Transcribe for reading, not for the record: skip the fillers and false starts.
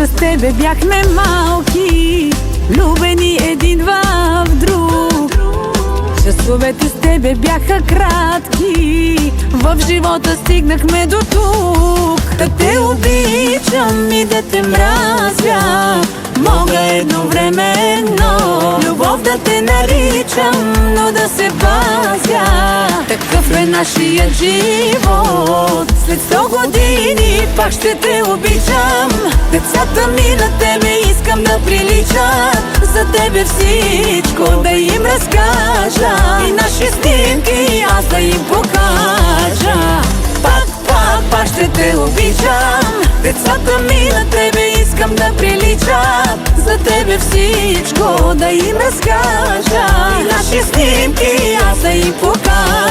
с тебе бяхме малки, любени един в друг. Часовете с тебе бяха кратки, в живота стигнахме до тук. Да те обичам и да те мразя, мога едновременно. Любов да те наричам, но да се пазя. Такъв е нашият живот. След 100 години пак ще те обичам. Децата ми на тебе искам да приличат. За тебе всичко да им разкажа, и наши снимки аз да им покажа. Пак ще те обичам. Децата ми на тебе искам да приличат. За тебе всичко да им разкажа, и наши снимки аз да им покажа.